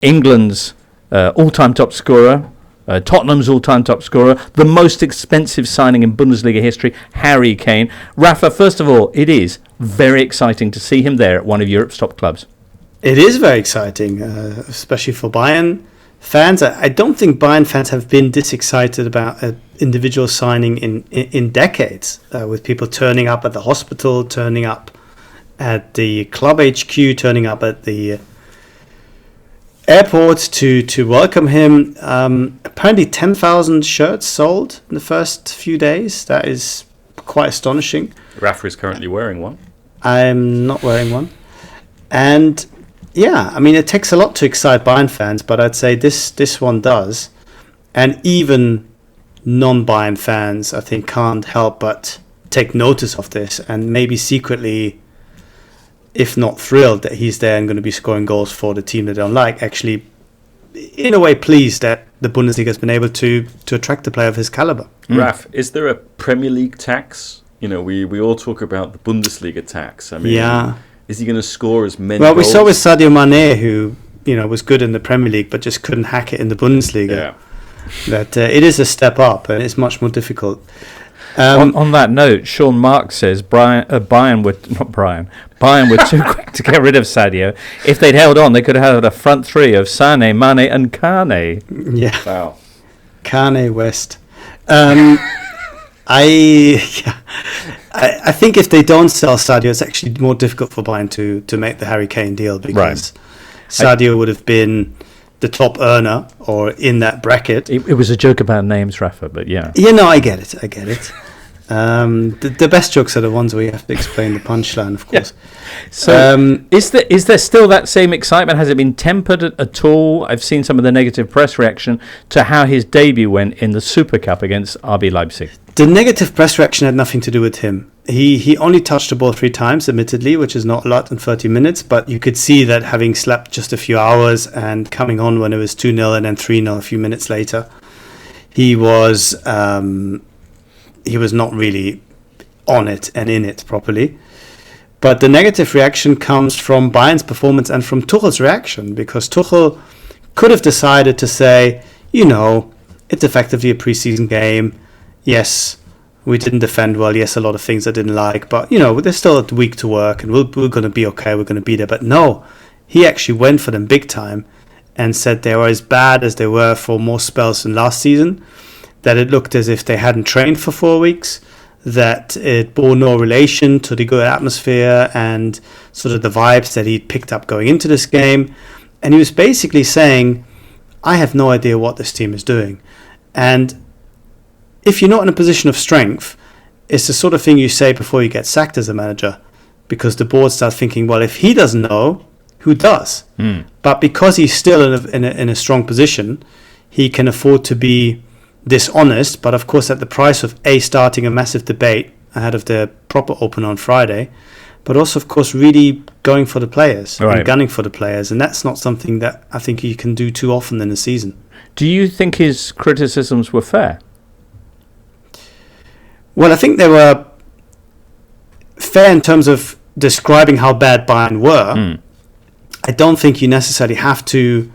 England's all-time top scorer, Tottenham's all-time top scorer, the most expensive signing in Bundesliga history, Harry Kane. Rafa, first of all, it is very exciting to see him there at one of Europe's top clubs. It is very exciting, especially for Bayern fans. I don't think Bayern fans have been this excited about an individual signing in decades, with people turning up at the hospital, turning up at the club HQ, turning up at the airport to welcome him. Apparently 10,000 shirts sold in the first few days. That is quite astonishing. Rafa is currently wearing one. I'm not wearing one. And yeah, I mean, it takes a lot to excite Bayern fans, but I'd say this one does. And even non-Bayern fans, I think, can't help but take notice of this and maybe secretly, if not thrilled that he's there and going to be scoring goals for the team they don't like, actually, in a way, pleased that the Bundesliga has been able to attract a player of his caliber. Raf, is there a Premier League tax? You know, we all talk about the Bundesliga tax. I mean, yeah. Is he going to score as many Well, goals? we saw with Sadio Mane, who, you know, was good in the Premier League but just couldn't hack it in the Bundesliga. Yeah. That it is a step up and it's much more difficult. On that note, Sean Marks says Bayern were too quick to get rid of Sadio. If they'd held on, they could have had a front three of Sane, Mane and Kane. Yeah. Wow. Kane West. I think if they don't sell Sadio, it's actually more difficult for Bayern to make the Harry Kane deal, because Sadio would have been the top earner or in that bracket. It was a joke about names, Rafa, but yeah. Yeah, no, I get it. The best jokes are the ones where you have to explain the punchline, of course. Yeah. So, is there still that same excitement? Has it been tempered at all? I've seen some of the negative press reaction to how his debut went in the Supercup against RB Leipzig. The negative press reaction had nothing to do with him. He only touched the ball 3 times, admittedly, which is not a lot in 30 minutes, but you could see that having slept just a few hours and coming on when it was 2-0 and then 3-0 a few minutes later, he was not really on it and in it properly. But the negative reaction comes from Bayern's performance and from Tuchel's reaction, because Tuchel could have decided to say, you know, it's effectively a preseason game. Yes, we didn't defend well. Yes, a lot of things I didn't like. But, you know, there's still a week to work and we're going to be okay. We're going to be there. But no, he actually went for them big time and said they were as bad as they were for more spells than last season, that it looked as if they hadn't trained for 4 weeks, that it bore no relation to the good atmosphere and sort of the vibes that he'd picked up going into this game. And he was basically saying, I have no idea what this team is doing. And if you're not in a position of strength, it's the sort of thing you say before you get sacked as a manager, because the board starts thinking, well, if he doesn't know, who does? But because he's still in a strong position, he can afford to be dishonest, but of course at the price of starting a massive debate ahead of the proper open on Friday, but also of course really going for the players and gunning for the players, and that's not something that I think you can do too often in a season. Do you think his criticisms were fair? Well, I think they were fair in terms of describing how bad Bayern were. I don't think you necessarily have to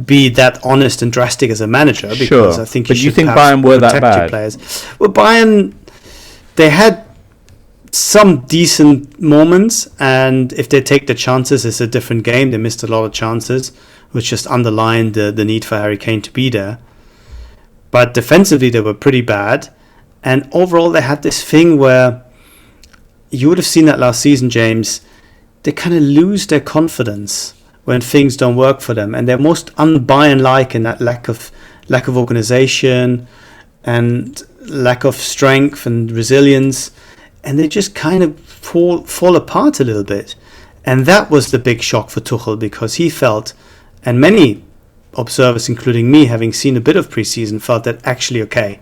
be that honest and drastic as a manager, because I think you think Bayern were that bad? Players. Well, Bayern, they had some decent moments, and if they take the chances, it's a different game. They missed a lot of chances, which just underlined the need for Harry Kane to be there. But defensively, they were pretty bad. And overall, they had this thing where you would have seen that last season, James. They kind of lose their confidence when things don't work for them, and they're most un-Bayern-like in that lack of organization and lack of strength and resilience, and they just kind of fall apart a little bit. And that was the big shock for Tuchel, because he felt, and many observers, including me, having seen a bit of preseason, felt that actually, okay,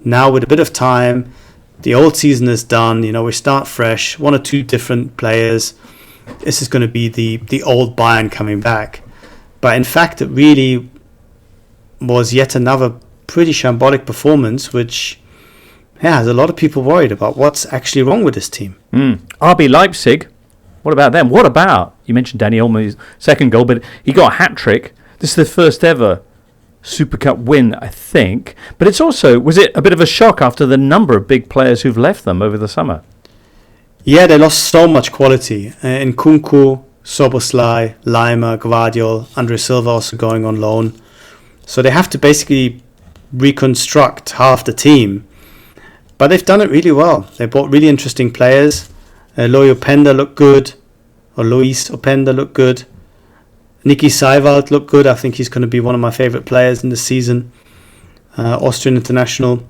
now with a bit of time, the old season is done, you know, we start fresh, 1 or 2 different players. This is going to be the old Bayern coming back. But in fact, it really was yet another pretty shambolic performance, which has a lot of people worried about what's actually wrong with this team. RB Leipzig, what about them? What about, you mentioned Danny Olmo's second goal, but he got a hat-trick. This is the first ever Supercup win, I think. But it's also, was it a bit of a shock after the number of big players who've left them over the summer? Yeah, they lost so much quality. In Kunku, Soboslai, Lima, Gvardiol, Andre Silva also going on loan. So they have to basically reconstruct half the team. But they've done it really well. They bought really interesting players. Luis Openda looked good. Niki Seiwald looked good. I think he's going to be one of my favourite players in the season. Austrian international.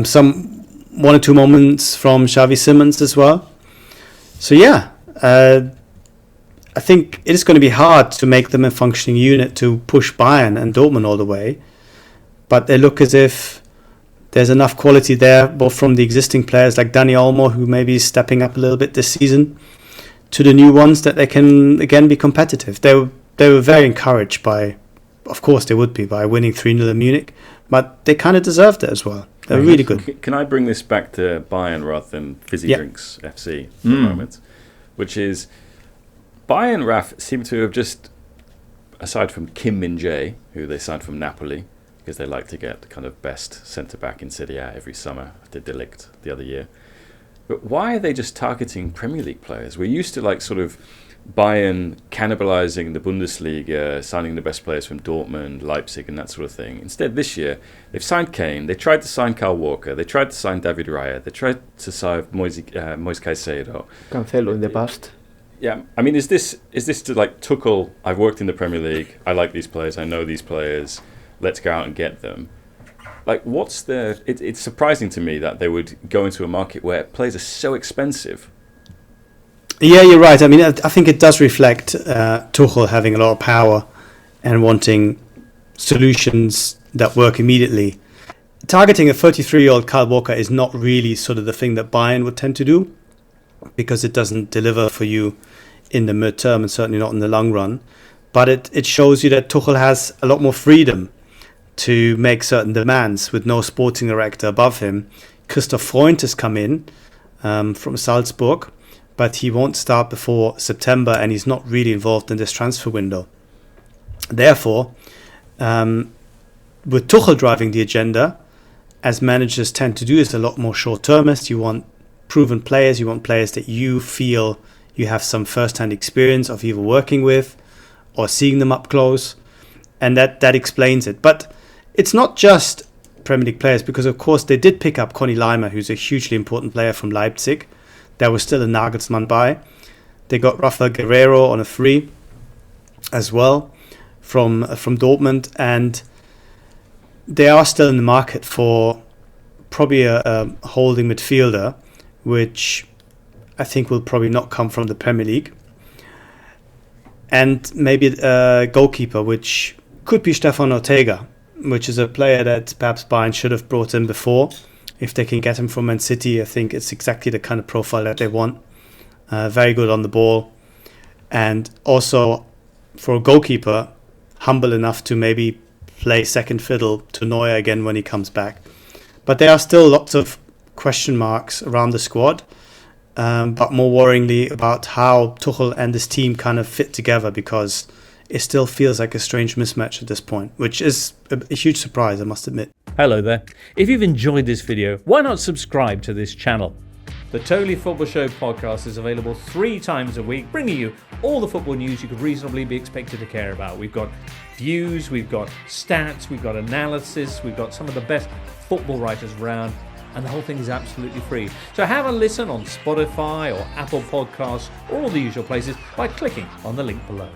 Some 1 or 2 moments from Xavi Simons as well. So yeah, I think it is going to be hard to make them a functioning unit to push Bayern and Dortmund all the way. But they look as if there's enough quality there, both from the existing players like Dani Olmo, who maybe is stepping up a little bit this season, to the new ones, that they can again be competitive. They were very encouraged by, of course they would be, by winning 3-0 in Munich, but they kind of deserved it as well. They're really good. Can I bring this back to Bayern rather than Fizzy Drinks FC for a moment? Which is, Bayern, Raf, seem to have just, aside from Kim Min-jae, who they signed from Napoli, because they like to get the kind of best centre-back in Serie A every summer, after De Ligt the other year. But why are they just targeting Premier League players? We're used to like sort of Bayern cannibalising the Bundesliga, signing the best players from Dortmund, Leipzig and that sort of thing. Instead, this year, they've signed Kane, they tried to sign Kyle Walker, they tried to sign David Raya, they tried to sign Moise Caicedo. Cancelo in the past. Yeah, I mean, is this to like Tuchel, I've worked in the Premier League, I like these players, I know these players, let's go out and get them. Like, it's surprising to me that they would go into a market where players are so expensive. Yeah, you're right. I mean, I think it does reflect Tuchel having a lot of power and wanting solutions that work immediately. Targeting a 33-year-old Kyle Walker is not really sort of the thing that Bayern would tend to do, because it doesn't deliver for you in the midterm and certainly not in the long run. But it shows you that Tuchel has a lot more freedom to make certain demands with no sporting director above him. Christoph Freund has come in from Salzburg, but he won't start before September and he's not really involved in this transfer window. Therefore, with Tuchel driving the agenda, as managers tend to do, is a lot more short-termist. You want proven players, you want players that you feel you have some first-hand experience of either working with or seeing them up close, and that explains it. But it's not just Premier League players, because of course they did pick up Conny Lima, who's a hugely important player from Leipzig. There was still a Nagelsmann buy. They got Rafael Guerreiro on a free as well from Dortmund, and they are still in the market for probably a holding midfielder, which I think will probably not come from the Premier League, and maybe a goalkeeper, which could be Stefan Ortega, which is a player that perhaps Bayern should have brought in before. If they can get him from Man City, I think it's exactly the kind of profile that they want. Very good on the ball, and also for a goalkeeper, humble enough to maybe play second fiddle to Neuer again when he comes back. But there are still lots of question marks around the squad, but more worryingly about how Tuchel and his team kind of fit together, because it still feels like a strange mismatch at this point, which is a huge surprise, I must admit. Hello there. If you've enjoyed this video, why not subscribe to this channel? The Totally Football Show podcast is available 3 times a week, bringing you all the football news you could reasonably be expected to care about. We've got views, we've got stats, we've got analysis, we've got some of the best football writers around, and the whole thing is absolutely free. So have a listen on Spotify or Apple Podcasts or all the usual places by clicking on the link below.